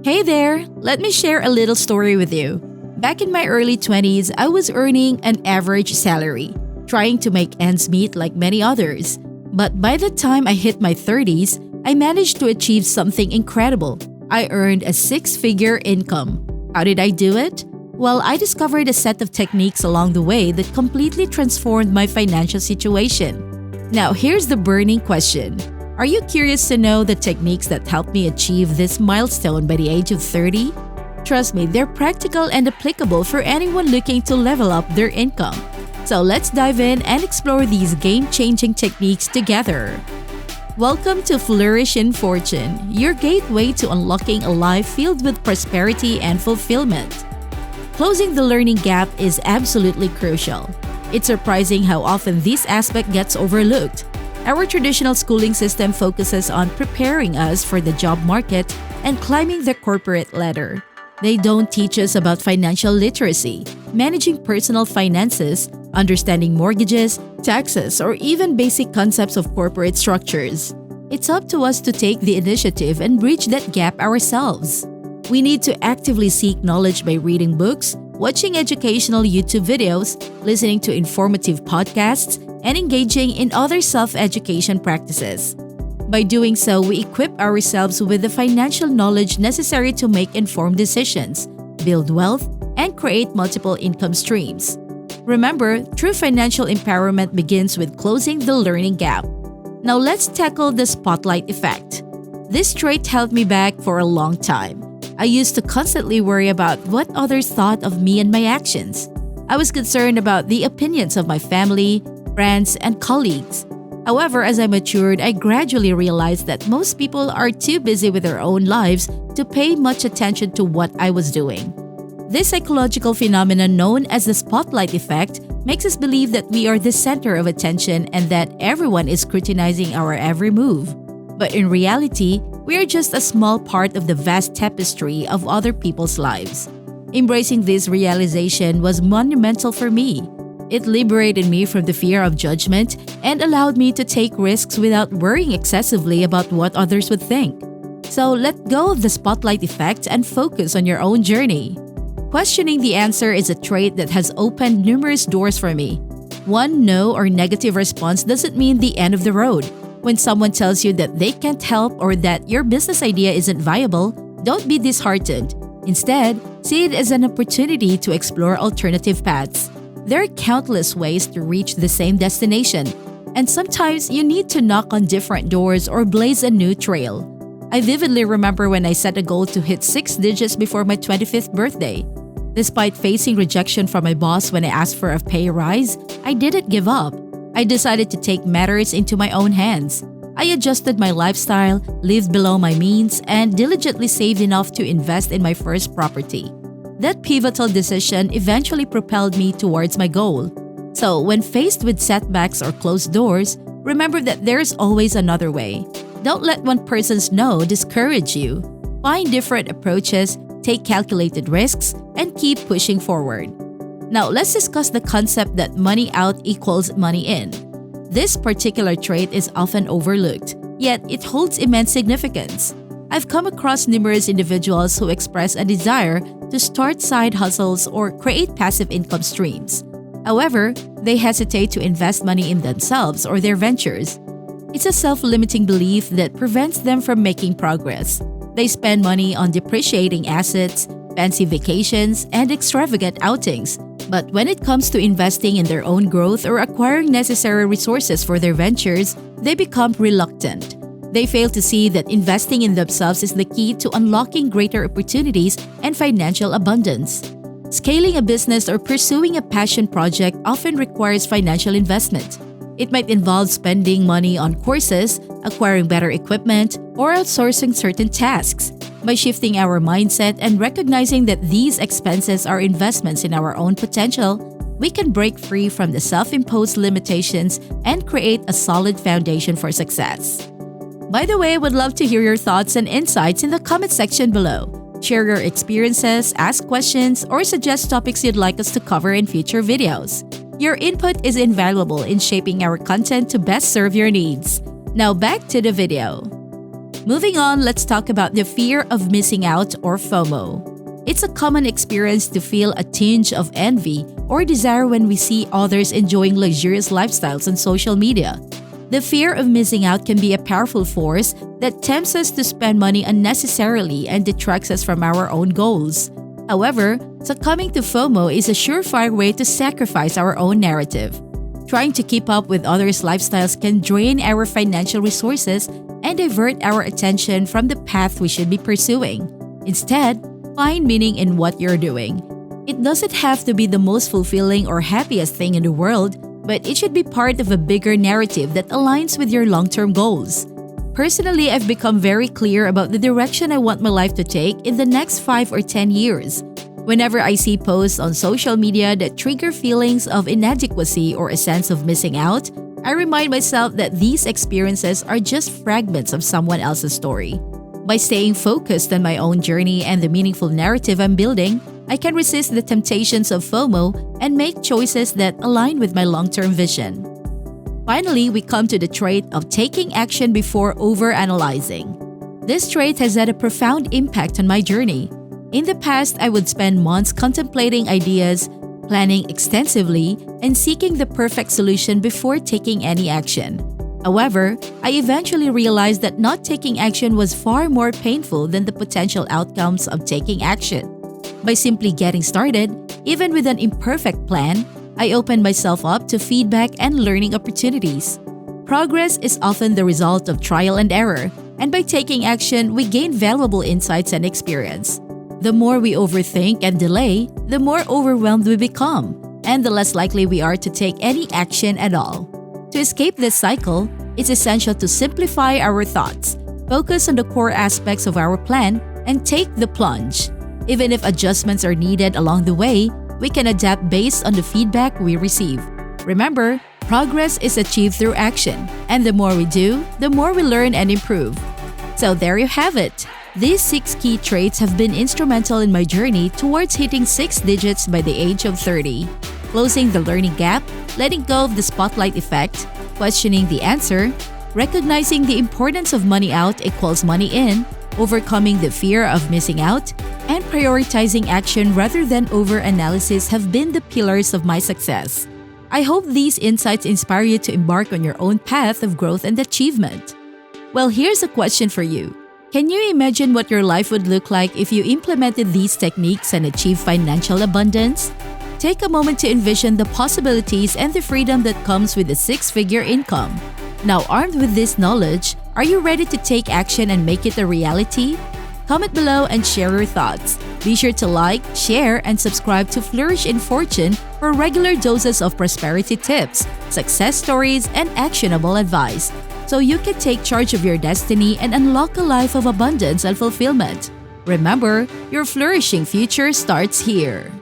Hey there! Let me share a little story with you. Back in my early 20s, I was earning an average salary, trying to make ends meet like many others. But by the time I hit my 30s, I managed to achieve something incredible. I earned a six-figure income. How did I do it? Well, I discovered a set of techniques along the way that completely transformed my financial situation. Now, here's the burning question. Are you curious to know the techniques that helped me achieve this milestone by the age of 30? Trust me, they're practical and applicable for anyone looking to level up their income. So let's dive in and explore these game-changing techniques together. Welcome to Flourish in Fortune, your gateway to unlocking a life filled with prosperity and fulfillment. Closing the learning gap is absolutely crucial. It's surprising how often this aspect gets overlooked. Our traditional schooling system focuses on preparing us for the job market and climbing the corporate ladder. They don't teach us about financial literacy, managing personal finances, understanding mortgages, taxes, or even basic concepts of corporate structures. It's up to us to take the initiative and bridge that gap ourselves. We need to actively seek knowledge by reading books, watching educational YouTube videos, listening to informative podcasts, and engaging in other self-education practices. By doing so, we equip ourselves with the financial knowledge necessary to make informed decisions, build wealth, and create multiple income streams. Remember, true financial empowerment begins with closing the learning gap. Now let's tackle the spotlight effect. This trait held me back for a long time. I used to constantly worry about what others thought of me and my actions. I was concerned about the opinions of my family, friends, and colleagues. However, as I matured, I gradually realized that most people are too busy with their own lives to pay much attention to what I was doing. This psychological phenomenon known as the spotlight effect makes us believe that we are the center of attention and that everyone is scrutinizing our every move. But in reality, we are just a small part of the vast tapestry of other people's lives. Embracing this realization was monumental for me. It liberated me from the fear of judgment and allowed me to take risks without worrying excessively about what others would think. So let go of the spotlight effect and focus on your own journey. Questioning the answer is a trait that has opened numerous doors for me. One no or negative response doesn't mean the end of the road. When someone tells you that they can't help or that your business idea isn't viable, don't be disheartened. Instead, see it as an opportunity to explore alternative paths. There are countless ways to reach the same destination, and sometimes you need to knock on different doors or blaze a new trail. I vividly remember when I set a goal to hit 6 digits before my 25th birthday. Despite facing rejection from my boss when I asked for a pay rise, I didn't give up. I decided to take matters into my own hands. I adjusted my lifestyle, lived below my means, and diligently saved enough to invest in my first property. That pivotal decision eventually propelled me towards my goal. So, when faced with setbacks or closed doors, remember that there's always another way. Don't let one person's no discourage you. Find different approaches, take calculated risks, and keep pushing forward. Now, let's discuss the concept that money out equals money in. This particular trait is often overlooked, yet it holds immense significance. I've come across numerous individuals who express a desire to start side hustles or create passive income streams. However, they hesitate to invest money in themselves or their ventures. It's a self-limiting belief that prevents them from making progress. They spend money on depreciating assets, fancy vacations, and extravagant outings. But when it comes to investing in their own growth or acquiring necessary resources for their ventures, they become reluctant. They fail to see that investing in themselves is the key to unlocking greater opportunities and financial abundance. Scaling a business or pursuing a passion project often requires financial investment. It might involve spending money on courses, acquiring better equipment, or outsourcing certain tasks. By shifting our mindset and recognizing that these expenses are investments in our own potential, we can break free from the self-imposed limitations and create a solid foundation for success. By the way, I would love to hear your thoughts and insights in the comment section below. Share your experiences, ask questions, or suggest topics you'd like us to cover in future videos. Your input is invaluable in shaping our content to best serve your needs. Now back to the video. Moving on, let's talk about the fear of missing out or FOMO. It's a common experience to feel a tinge of envy or desire when we see others enjoying luxurious lifestyles on social media. The fear of missing out can be a powerful force that tempts us to spend money unnecessarily and detracts us from our own goals. However, succumbing to FOMO is a surefire way to sacrifice our own narrative. Trying to keep up with others' lifestyles can drain our financial resources and divert our attention from the path we should be pursuing. Instead, find meaning in what you're doing. It doesn't have to be the most fulfilling or happiest thing in the world, but it should be part of a bigger narrative that aligns with your long-term goals. Personally, I've become very clear about the direction I want my life to take in the next 5 or 10 years. Whenever I see posts on social media that trigger feelings of inadequacy or a sense of missing out, I remind myself that these experiences are just fragments of someone else's story. By staying focused on my own journey and the meaningful narrative I'm building, I can resist the temptations of FOMO and make choices that align with my long-term vision. Finally, we come to the trait of taking action before overanalyzing. This trait has had a profound impact on my journey. In the past, I would spend months contemplating ideas, planning extensively, and seeking the perfect solution before taking any action. However, I eventually realized that not taking action was far more painful than the potential outcomes of taking action. By simply getting started, even with an imperfect plan, I opened myself up to feedback and learning opportunities. Progress is often the result of trial and error, and by taking action, we gain valuable insights and experience. The more we overthink and delay, the more overwhelmed we become, and the less likely we are to take any action at all. To escape this cycle, it's essential to simplify our thoughts, focus on the core aspects of our plan, and take the plunge. Even if adjustments are needed along the way, we can adapt based on the feedback we receive. Remember, progress is achieved through action, and the more we do, the more we learn and improve. So there you have it. These 6 key traits have been instrumental in my journey towards hitting 6 digits by the age of 30. Closing the learning gap, letting go of the spotlight effect, questioning the answer, recognizing the importance of money out equals money in, overcoming the fear of missing out, and prioritizing action rather than over-analysis have been the pillars of my success. I hope these insights inspire you to embark on your own path of growth and achievement. Well, here's a question for you. Can you imagine what your life would look like if you implemented these techniques and achieved financial abundance? Take a moment to envision the possibilities and the freedom that comes with a 6-figure income. Now, armed with this knowledge, are you ready to take action and make it a reality? Comment below and share your thoughts. Be sure to like, share, and subscribe to Flourish in Fortune for regular doses of prosperity tips, success stories, and actionable advice, so you can take charge of your destiny and unlock a life of abundance and fulfillment. Remember, your flourishing future starts here.